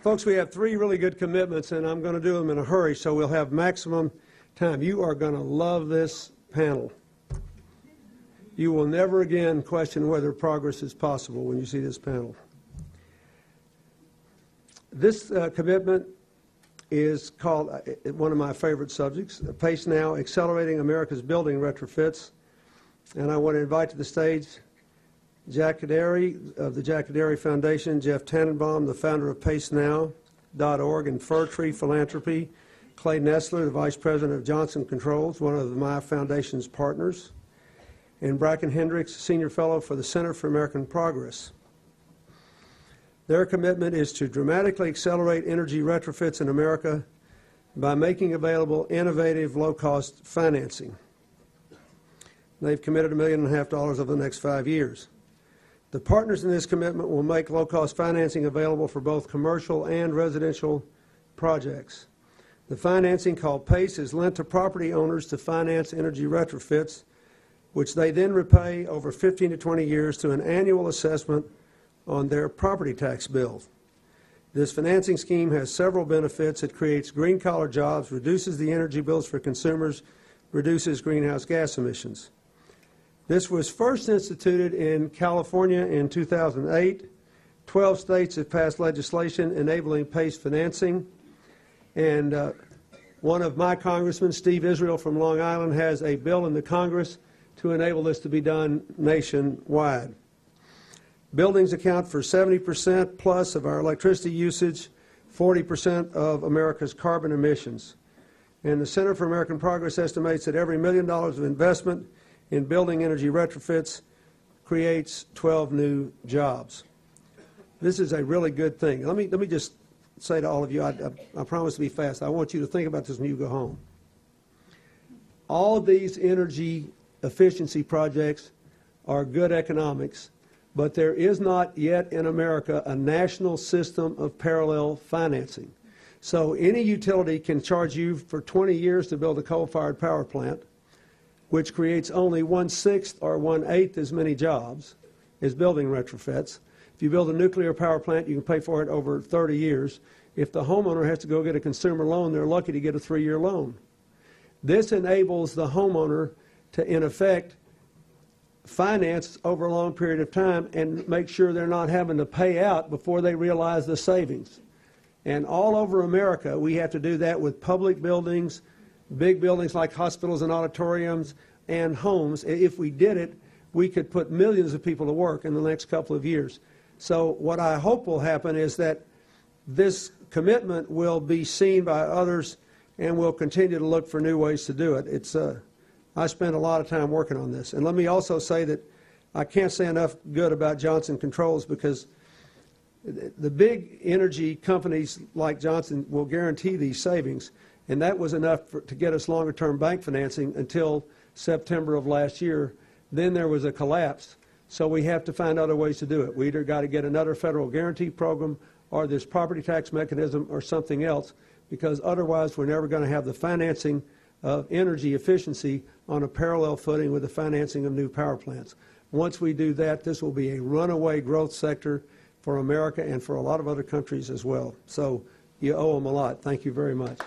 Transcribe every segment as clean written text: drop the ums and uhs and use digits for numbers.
Folks, we have three really good commitments, and I'm going to do them in a hurry so we'll have maximum time. You are going to love this panel. You will never again question whether progress is possible when you see this panel. This commitment is called, one of my favorite subjects, Pace Now, Accelerating America's Building Retrofits. And I want to invite to the stage Jack Kadary of the Jack Kadary Foundation, Jeff Tannenbaum, the founder of PaceNow.org and Fir Tree Philanthropy, Clay Nestler, the Vice President of Johnson Controls, one of my foundation's partners, and Bracken Hendricks, Senior Fellow for the Center for American Progress. Their commitment is to dramatically accelerate energy retrofits in America by making available innovative, low-cost financing. They've committed $1.5 million over the next 5 years. The partners in this commitment will make low-cost financing available for both commercial and residential projects. The financing, called PACE, is lent to property owners to finance energy retrofits, which they then repay over 15 to 20 years to an annual assessment on their property tax bill. This financing scheme has several benefits. It creates green-collar jobs, reduces the energy bills for consumers, reduces greenhouse gas emissions. This was first instituted in California in 2008. 12 states have passed legislation enabling PACE financing. And one of my congressmen, Steve Israel from Long Island, has a bill in the Congress to enable this to be done nationwide. Buildings account for 70% plus of our electricity usage, 40% of America's carbon emissions. And the Center for American Progress estimates that every $1 million of investment in building energy retrofits creates 12 new jobs. This is a really good thing. Let me just say to all of you, I promise to be fast. I want you to think about this when you go home. All of these energy efficiency projects are good economics, but there is not yet in America a national system of parallel financing. So any utility can charge you for 20 years to build a coal-fired power plant, which creates only 1/6 or 1/8 as many jobs as building retrofits. If you build a nuclear power plant, you can pay for it over 30 years. If the homeowner has to go get a consumer loan, they're lucky to get a 3-year loan. This enables the homeowner to, in effect, finance over a long period of time and make sure they're not having to pay out before they realize the savings. And all over America, we have to do that with public buildings, big buildings like hospitals and auditoriums, and homes. If we did it, we could put millions of people to work in the next couple of years. So what I hope will happen is that this commitment will be seen by others, and we'll continue to look for new ways to do it. I spent a lot of time working on this. And let me also say that I can't say enough good about Johnson Controls, because the big energy companies like Johnson will guarantee these savings, and that was enough to get us longer-term bank financing until September of last year. Then there was a collapse, so we have to find other ways to do it. We either got to get another federal guarantee program or this property tax mechanism or something else, because otherwise we're never going to have the financing of energy efficiency on a parallel footing with the financing of new power plants. Once we do that, this will be a runaway growth sector for America and for a lot of other countries as well. So you owe them a lot. Thank you very much.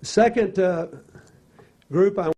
Second group I